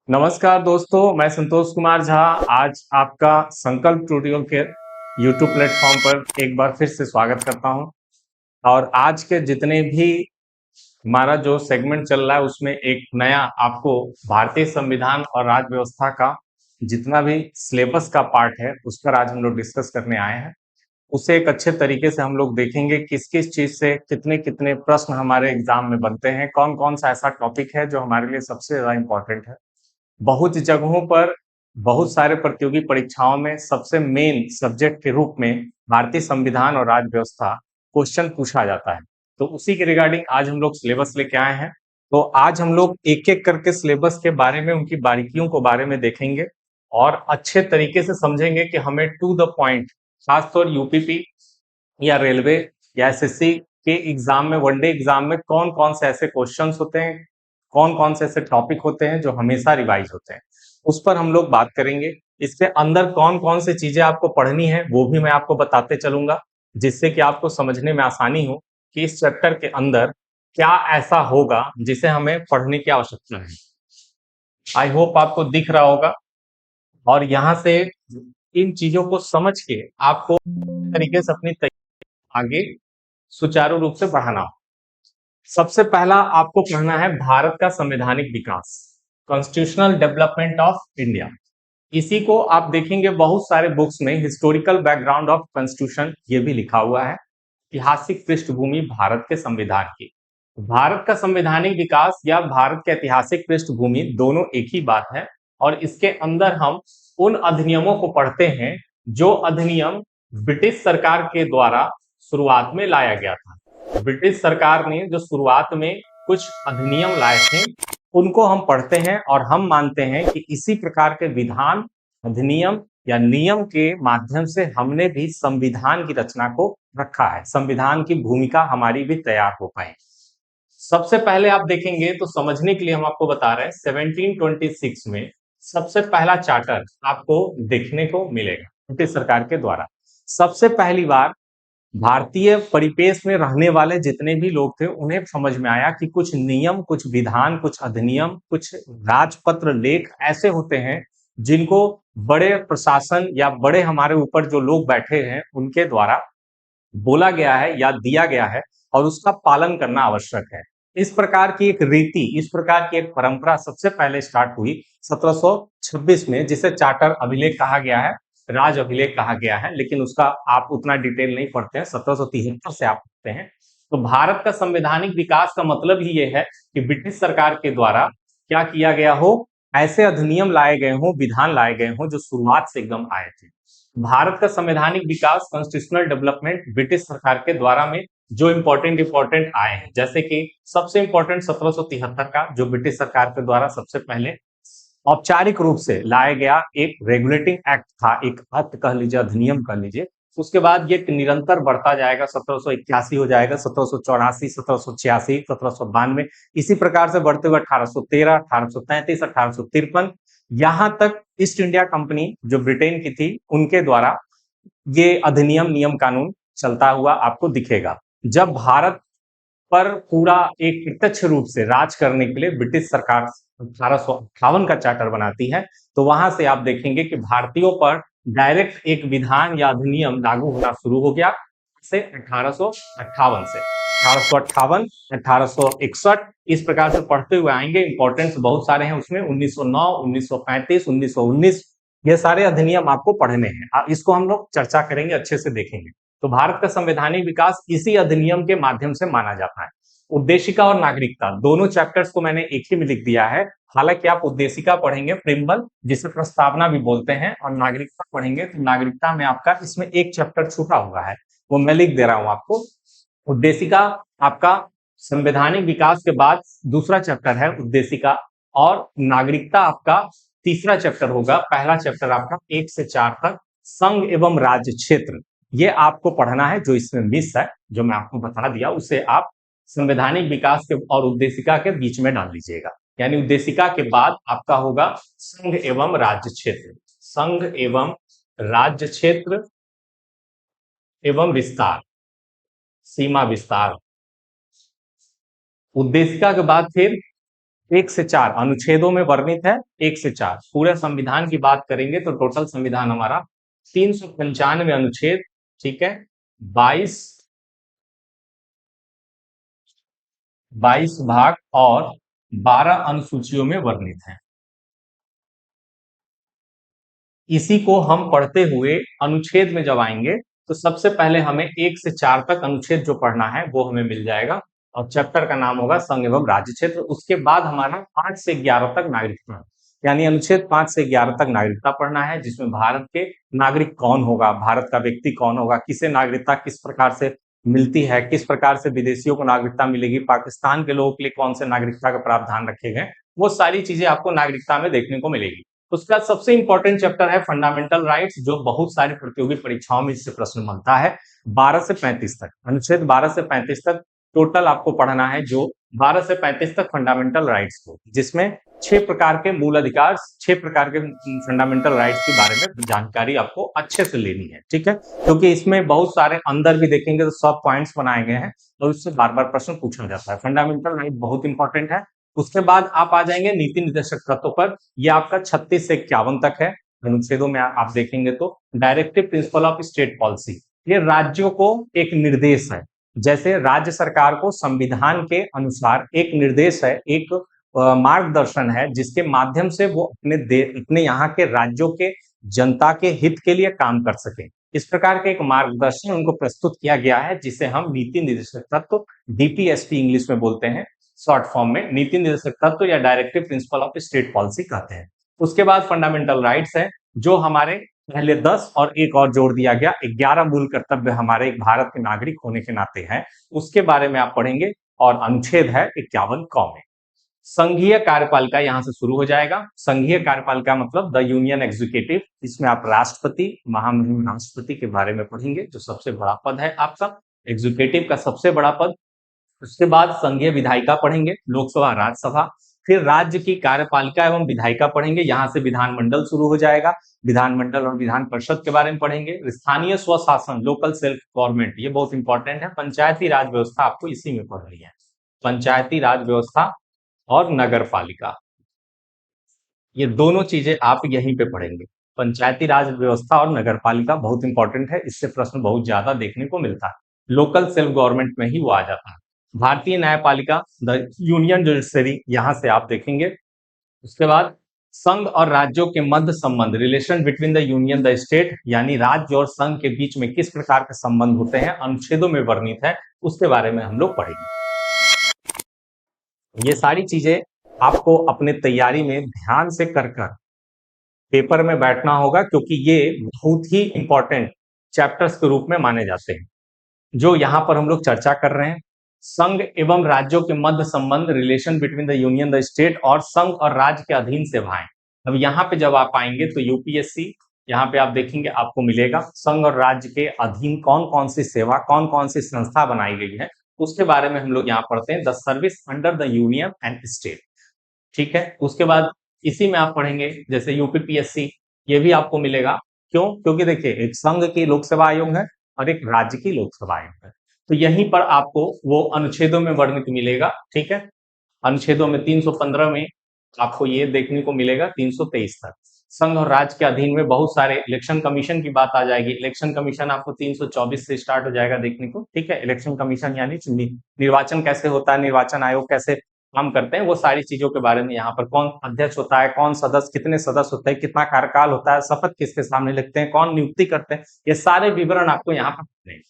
नमस्कार दोस्तों, मैं संतोष कुमार झा आज आपका संकल्प ट्यूटोरियल के यूट्यूब प्लेटफॉर्म पर एक बार फिर से स्वागत करता हूं। और आज के जितने भी हमारा जो सेगमेंट चल रहा है उसमें एक नया आपको भारतीय संविधान और राज्य व्यवस्था का जितना भी सिलेबस का पार्ट है उस पर आज हम लोग डिस्कस करने आए हैं। उसे एक अच्छे तरीके से हम लोग देखेंगे किस किस चीज से कितने कितने प्रश्न हमारे एग्जाम में बनते हैं, कौन कौन सा ऐसा टॉपिक है जो हमारे लिए सबसे ज्यादा इंपॉर्टेंट है। बहुत जगहों पर बहुत सारे प्रतियोगी परीक्षाओं में सबसे मेन सब्जेक्ट के रूप में भारतीय संविधान और राज्य व्यवस्था क्वेश्चन पूछा जाता है। तो उसी के रिगार्डिंग आज हम लोग सिलेबस लेके आए हैं। तो आज हम लोग एक एक करके सिलेबस के बारे में, उनकी बारीकियों को बारे में देखेंगे और अच्छे तरीके से समझेंगे कि हमें टू द पॉइंट, खासतौर यूपीपी या रेलवे या एसएससी के एग्जाम में, वनडे एग्जाम में कौन कौन से ऐसे क्वेश्चंस होते हैं, कौन कौन से ऐसे टॉपिक होते हैं जो हमेशा रिवाइज होते हैं, उस पर हम लोग बात करेंगे। इसके अंदर कौन कौन से चीजें आपको पढ़नी है वो भी मैं आपको बताते चलूंगा, जिससे कि आपको समझने में आसानी हो कि इस चैप्टर के अंदर क्या ऐसा होगा जिसे हमें पढ़ने की आवश्यकता है। आई होप आपको दिख रहा होगा और यहाँ से इन चीजों को समझ के आपको तरीके से अपनी आगे सुचारू रूप से बढ़ाना हो। सबसे पहला आपको पढ़ना है भारत का संवैधानिक विकास, कॉन्स्टिट्यूशनल डेवलपमेंट ऑफ इंडिया। इसी को आप देखेंगे बहुत सारे बुक्स में हिस्टोरिकल बैकग्राउंड ऑफ कॉन्स्टिट्यूशन ये भी लिखा हुआ है, ऐतिहासिक पृष्ठभूमि भारत के संविधान की। भारत का संवैधानिक विकास या भारत के ऐतिहासिक पृष्ठभूमि दोनों एक ही बात है। और इसके अंदर हम उन अधिनियमों को पढ़ते हैं जो अधिनियम ब्रिटिश सरकार के द्वारा शुरुआत में लाया गया था। ब्रिटिश सरकार ने जो शुरुआत में कुछ अधिनियम लाए थे उनको हम पढ़ते हैं और हम मानते हैं कि इसी प्रकार के विधान, अधिनियम या नियम के माध्यम से हमने भी संविधान की रचना को रखा है, संविधान की भूमिका हमारी भी तैयार हो पाए। सबसे पहले आप देखेंगे तो समझने के लिए हम आपको बता रहे हैं 1726 में सबसे पहला चार्टर आपको देखने को मिलेगा ब्रिटिश सरकार के द्वारा। सबसे पहली बार भारतीय परिपेश में रहने वाले जितने भी लोग थे उन्हें समझ में आया कि कुछ नियम, कुछ विधान, कुछ अधिनियम, कुछ राजपत्र लेख ऐसे होते हैं जिनको बड़े प्रशासन या बड़े हमारे ऊपर जो लोग बैठे हैं उनके द्वारा बोला गया है या दिया गया है और उसका पालन करना आवश्यक है। इस प्रकार की एक रीति, इस प्रकार की एक परंपरा सबसे पहले स्टार्ट हुई 1726 में, जिसे चार्टर अभिलेख कहा गया है, राज अभिलेख कहा गया है, लेकिन उसका आप उतना डिटेल नहीं पढ़ते हैं, 1773 से आप पढ़ते हैं। तो भारत का संवैधानिक विकास का मतलब ही यह है कि ब्रिटिश सरकार के द्वारा क्या किया गया हो, ऐसे अधिनियम लाए गए हों, विधान लाए गए हों जो शुरुआत से एकदम आए थे। भारत का संवैधानिक विकास, कॉन्स्टिट्यूशनल डेवलपमेंट ब्रिटिश सरकार के द्वारा में जो इंपॉर्टेंट आए हैं, जैसे कि सबसे इंपॉर्टेंट 1773 का जो ब्रिटिश सरकार के द्वारा सबसे पहले औपचारिक रूप से लाया गया एक रेगुलेटिंग एक्ट था, एक एक्ट कह लीजिए, अधिनियम कह लीजिए। उसके बाद ये निरंतर बढ़ता जाएगा, 1781 हो जाएगा, 1784, 1786, 1792, इसी प्रकार से बढ़ते हुए 1813, 1833, 1853, यहां तक ईस्ट इंडिया कंपनी जो ब्रिटेन की थी उनके द्वारा ये अधिनियम, नियम, कानून चलता हुआ आपको दिखेगा। जब भारत पर पूरा एक प्रत्यक्ष रूप से राज करने के लिए ब्रिटिश सरकार 1858 का चार्टर बनाती है, तो वहां से आप देखेंगे कि भारतीयों पर डायरेक्ट एक विधान या अधिनियम लागू होना शुरू हो गया से 1858 से 1858, 1861, इस प्रकार से पढ़ते हुए आएंगे। इंपॉर्टेंस बहुत सारे हैं उसमें, 1909, 1935, 1919, ये सारे अधिनियम आपको पढ़ने हैं। इसको हम लोग चर्चा करेंगे, अच्छे से देखेंगे। तो भारत का संवैधानिक विकास इसी अधिनियम के माध्यम से माना जाता है। उद्देशिका और नागरिकता दोनों चैप्टर्स को मैंने एक ही में लिख दिया है। हालांकि आप उद्देशिका पढ़ेंगे, प्रिम्बल जिसे प्रस्तावना भी बोलते हैं, और नागरिकता पढ़ेंगे तो नागरिकता में आपका इसमें एक चैप्टर छूटा हुआ है, वो मैं लिख दे रहा हूं आपको। उद्देशिका आपका संवैधानिक विकास के बाद दूसरा चैप्टर है उद्देशिका, और नागरिकता आपका तीसरा चैप्टर होगा। पहला चैप्टर आपका 1 से 4 तक संघ एवं राज्य क्षेत्र, ये आपको पढ़ना है। जो इसमें मिस है, जो मैं आपको बता दिया, उसे आप संवैधानिक विकास के और उद्देशिका के बीच में डाल लीजिएगा। यानी उद्देशिका के बाद आपका होगा संघ एवं राज्य क्षेत्र, संघ एवं राज्य क्षेत्र एवं विस्तार, सीमा विस्तार। उद्देशिका के बाद फिर 1 से 4 अनुच्छेदों में वर्णित है। 1 से 4 पूरे संविधान की बात करेंगे तो टोटल संविधान हमारा 395 अनुच्छेद, ठीक है, 22 22 भाग और 12 अनुसूचियों में वर्णित है। इसी को हम पढ़ते हुए अनुच्छेद में जब आएंगे तो सबसे पहले हमें 1 से 4 तक अनुच्छेद जो पढ़ना है वो हमें मिल जाएगा और चैप्टर का नाम होगा संघ एवं राज्य क्षेत्र। उसके बाद हमारा 5 से 11 तक नागरिकता, यानी अनुच्छेद 5 से 11 तक नागरिकता पढ़ना है, जिसमें भारत के नागरिक कौन होगा, भारत का व्यक्ति कौन होगा, किसे नागरिकता किस प्रकार से मिलती है, किस प्रकार से विदेशियों को नागरिकता मिलेगी, पाकिस्तान के लोगों के लिए कौन से नागरिकता का प्रावधान रखे गए, वो सारी चीजें आपको नागरिकता में देखने को मिलेगी। उसका सबसे इंपॉर्टेंट चैप्टर है फंडामेंटल राइट्स, जो बहुत सारी प्रतियोगी परीक्षाओं में इससे प्रश्न बनता है। 12 से 35 तक अनुच्छेद 12 से 35 तक टोटल आपको पढ़ना है, जो 12 से 35 तक फंडामेंटल राइट्स को, जिसमें 6 प्रकार के मूल अधिकार, 6 प्रकार के फंडामेंटल राइट्स के बारे में जानकारी आपको अच्छे से लेनी है, ठीक है, क्योंकि इसमें बहुत सारे अंदर भी देखेंगे तो सब पॉइंट्स बनाए गए हैं और उससे बार बार प्रश्न पूछा जाता है। फंडामेंटल राइट बहुत इंपॉर्टेंट है। उसके बाद आप आ जाएंगे नीति निर्देशक तत्वों पर, यह आपका 36 से 51 तक है। अनुच्छेदों में आप देखेंगे तो directive principle of state policy, ये राज्यों को एक निर्देश है, जैसे राज्य सरकार को संविधान के अनुसार एक निर्देश है, एक मार्गदर्शन है, जिसके माध्यम से वो अपने यहाँ के राज्यों के जनता के हित के लिए काम कर सके। इस प्रकार के एक मार्गदर्शन उनको प्रस्तुत किया गया है, जिसे हम नीति निर्देशक तत्व, डीपीएसपी इंग्लिश में बोलते हैं, शॉर्ट फॉर्म में नीति निर्देशक तत्व या directive principle of state policy कहते हैं। उसके बाद फंडामेंटल राइट्स है, जो हमारे पहले 10 और एक और जोड़ दिया गया 11 मूल कर्तव्य हमारे एक भारत के नागरिक होने के नाते हैं, उसके बारे में आप पढ़ेंगे। और अनुच्छेद है 51 क में। संघीय कार्यपालिका यहां से शुरू हो जाएगा। संघीय कार्यपालिका मतलब द यूनियन एग्जीक्यूटिव, इसमें आप राष्ट्रपति, महामहिम राष्ट्रपति के बारे में पढ़ेंगे, जो सबसे बड़ा पद है आपका, एग्जीक्यूटिव का सबसे बड़ा पद। उसके बाद संघीय विधायिका पढ़ेंगे, लोकसभा, राज्यसभा। फिर राज्य की कार्यपालिका एवं विधायिका पढ़ेंगे, यहाँ से विधानमंडल शुरू हो जाएगा। विधानमंडल और विधान परिषद के बारे में पढ़ेंगे। स्थानीय स्वशासन, लोकल सेल्फ गवर्नमेंट, ये बहुत इंपॉर्टेंट है। पंचायती राज व्यवस्था आपको इसी में पढ़नी है, पंचायती राज व्यवस्था और नगर पालिका, ये दोनों चीजें आप यहीं पे पढ़ेंगे। पंचायती राज व्यवस्था और नगर पालिका बहुत इंपॉर्टेंट है, इससे प्रश्न बहुत ज्यादा देखने को मिलता है। लोकल सेल्फ गवर्नमेंट में ही वो आ जाता है। भारतीय न्यायपालिका, द यूनियन जुडिशरी, यहां से आप देखेंगे। उसके बाद संघ और राज्यों के मध्य संबंध, relation between the union the state, यानी राज्य और संघ के बीच में किस प्रकार के संबंध होते हैं, अनुच्छेदों में वर्णित है, उसके बारे में हम लोग पढ़ेंगे। ये सारी चीजें आपको अपने तैयारी में ध्यान से कर पेपर में बैठना होगा, क्योंकि ये बहुत ही इंपॉर्टेंट चैप्टर्स के रूप में माने जाते हैं, जो यहाँ पर हम लोग चर्चा कर रहे हैं। संघ एवं राज्यों के मध्य संबंध, relation between the union the state, और संघ और राज्य के अधीन सेवाएं। अब यहाँ पे जब आप आएंगे तो यूपीएससी, यहाँ पे आप देखेंगे आपको मिलेगा संघ और राज्य के अधीन कौन कौन सी सेवा, कौन कौन सी संस्था बनाई गई है, उसके बारे में हम लोग यहाँ पढ़ते हैं। The service under the union and state, ठीक है। उसके बाद इसी में आप पढ़ेंगे जैसे यूपीपीएससी, ये भी आपको मिलेगा। क्यों? क्योंकि देखिए एक संघ की लोकसेवा आयोग है और एक राज्य की लोकसेवा आयोग है, तो यहीं पर आपको वो अनुच्छेदों में वर्णित मिलेगा, ठीक है। अनुच्छेदों में 315 में आपको ये देखने को मिलेगा 323 तक। संघ और राज्य के अधीन में बहुत सारे, इलेक्शन कमीशन की बात आ जाएगी। इलेक्शन कमीशन आपको 324 से स्टार्ट हो जाएगा देखने को, ठीक है। इलेक्शन कमीशन यानी निर्वाचन कैसे होता है, निर्वाचन आयोग कैसे काम करते हैं, वो सारी चीजों के बारे में, यहाँ पर कौन अध्यक्ष होता है, कौन सदस्य, कितने सदस्य होते हैं, कितना कार्यकाल होता है, शपथ किसके सामने लिखते हैं, कौन नियुक्ति करते हैं, ये सारे विवरण आपको यहाँ पर।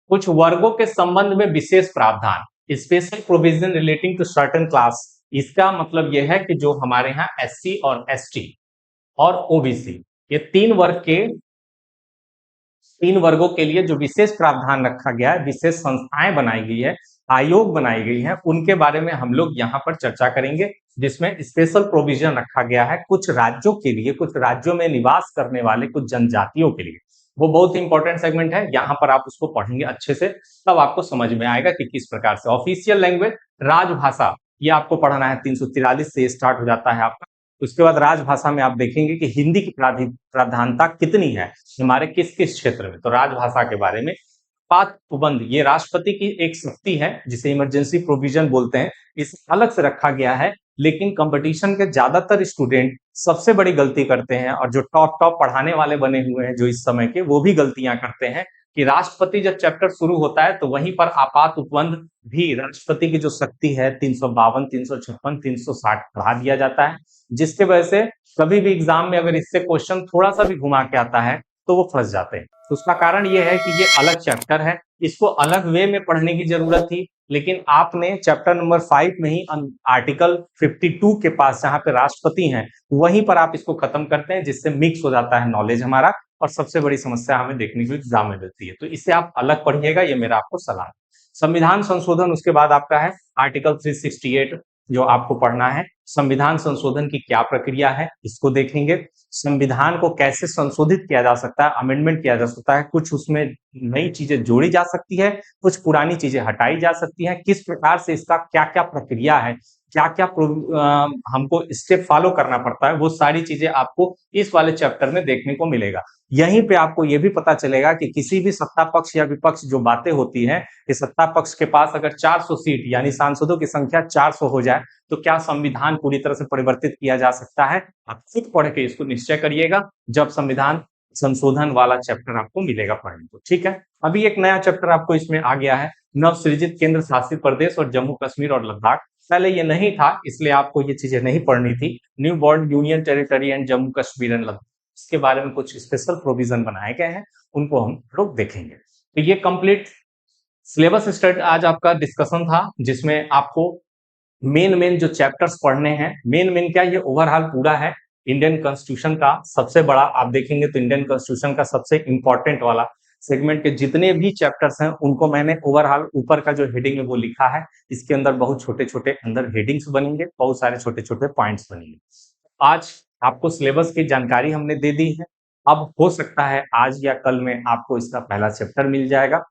कुछ वर्गों के संबंध में विशेष प्रावधान, special provision relating to certain class, इसका मतलब यह है कि जो हमारे यहाँ एससी और एसटी और ओबीसी, ये तीन वर्गों के लिए जो विशेष प्रावधान रखा गया है, विशेष संस्थाएं बनाई गई है, आयोग बनाई गई है, उनके बारे में हम लोग यहाँ पर चर्चा करेंगे, जिसमें स्पेशल प्रोविजन रखा गया है कुछ राज्यों के लिए, कुछ राज्यों में निवास करने वाले कुछ जनजातियों के लिए। वो बहुत इंपॉर्टेंट सेगमेंट है, यहाँ पर आप उसको पढ़ेंगे अच्छे से, तब आपको समझ में आएगा कि किस प्रकार से। ऑफिशियल लैंग्वेज, राजभाषा, ये आपको पढ़ना है, 343 से स्टार्ट हो जाता है आपका। उसके बाद राजभाषा में आप देखेंगे कि हिंदी की प्राधान्यता कितनी है हमारे किस किस क्षेत्र में, तो राजभाषा के बारे में। पात उपबंध, ये राष्ट्रपति की एक शक्ति है जिसे इमरजेंसी प्रोविजन बोलते हैं, इसे अलग से रखा गया है लेकिन कंपटीशन के ज्यादातर स्टूडेंट सबसे बड़ी गलती करते हैं, और जो टॉप टॉप पढ़ाने वाले बने हुए हैं जो इस समय के, वो भी गलतियां करते हैं कि राष्ट्रपति जब चैप्टर शुरू होता है तो वहीं पर आपात उपबंध भी राष्ट्रपति की जो शक्ति है 352, 356, 360 पढ़ा दिया जाता है, जिसके वजह से कभी भी एग्जाम में अगर इससे क्वेश्चन थोड़ा सा भी घुमा के आता है तो वो फंस जाते हैं। तो उसका कारण ये है कि ये अलग चैप्टर है, इसको अलग वे में पढ़ने की जरूरत थी, लेकिन आपने चैप्टर नंबर 5 में ही आर्टिकल 52 के पास जहां पे राष्ट्रपति हैं वहीं पर आप इसको खत्म करते हैं, जिससे मिक्स हो जाता है नॉलेज हमारा, और सबसे बड़ी समस्या हमें देखने को एग्जाम में मिलती है। तो इसे आप अलग पढ़िएगा, ये मेरा आपको सलाह है। संविधान संशोधन उसके बाद आपका है आर्टिकल 368 जो आपको पढ़ना है। संविधान संशोधन की क्या प्रक्रिया है इसको देखेंगे। संविधान को कैसे संशोधित किया जा सकता है, अमेंडमेंट किया जा सकता है, कुछ उसमें नई चीजें जोड़ी जा सकती है, कुछ पुरानी चीजें हटाई जा सकती हैं, किस प्रकार से इसका क्या क्या प्रक्रिया है, क्या क्या हमको स्टेप फॉलो करना पड़ता है, वो सारी चीजें आपको इस वाले चैप्टर में देखने को मिलेगा। यहीं पे आपको ये भी पता चलेगा कि किसी भी सत्ता पक्ष या विपक्ष जो बातें होती हैं कि सत्ता पक्ष के पास अगर 400 सीट यानी सांसदों की संख्या 400 हो जाए तो क्या संविधान पूरी तरह से परिवर्तित किया जा सकता है। आप खुद पढ़ के इसको निश्चय करिएगा जब संविधान संशोधन वाला चैप्टर आपको मिलेगा पढ़ने को, ठीक है। अभी एक नया चैप्टर आपको इसमें आ गया है, नवसृजित केंद्र शासित प्रदेश और जम्मू कश्मीर और लद्दाख। पहले ये नहीं था इसलिए आपको ये चीजें नहीं पढ़नी थी। New born union territory and Jammu Kashmir and Ladakh, इसके बारे में कुछ स्पेशल प्रोविजन बनाए गए हैं, उनको हम लोग देखेंगे। तो ये कंप्लीट सिलेबस स्टार्ट आज आपका डिस्कशन था, जिसमें आपको मेन जो चैप्टर्स पढ़ने हैं, मेन क्या ये ओवरऑल पूरा है इंडियन कॉन्स्टिट्यूशन का सबसे बड़ा। आप देखेंगे तो इंडियन कॉन्स्टिट्यूशन का सबसे इंपॉर्टेंट वाला सेगमेंट के जितने भी चैप्टर्स हैं उनको मैंने ओवरऑल ऊपर का जो हेडिंग है वो लिखा है। इसके अंदर बहुत छोटे छोटे अंदर हेडिंग्स बनेंगे, बहुत सारे छोटे छोटे पॉइंट्स बनेंगे। आज आपको सिलेबस की जानकारी हमने दे दी है। अब हो सकता है आज या कल में आपको इसका पहला चैप्टर मिल जाएगा,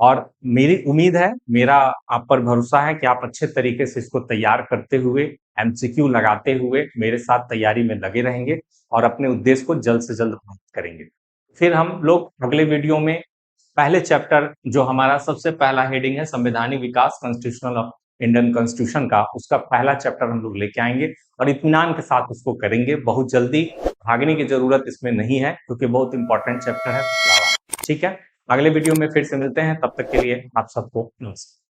और मेरी उम्मीद है, मेरा आप पर भरोसा है कि आप अच्छे तरीके से इसको तैयार करते हुए, एमसीक्यू लगाते हुए मेरे साथ तैयारी में लगे रहेंगे और अपने उद्देश्य को जल्द से जल्द प्राप्त करेंगे। फिर हम लोग अगले वीडियो में पहले चैप्टर जो हमारा सबसे पहला हेडिंग है संवैधानिक विकास कॉन्स्टिट्यूशनल ऑफ इंडियन कॉन्स्टिट्यूशन का, उसका पहला चैप्टर हम लोग लेके आएंगे और इत्मीनान के साथ उसको करेंगे। बहुत जल्दी भागने की जरूरत इसमें नहीं है क्योंकि बहुत इंपॉर्टेंट चैप्टर है। ठीक है, अगले वीडियो में फिर से मिलते हैं, तब तक के लिए आप सबको नमस्कार।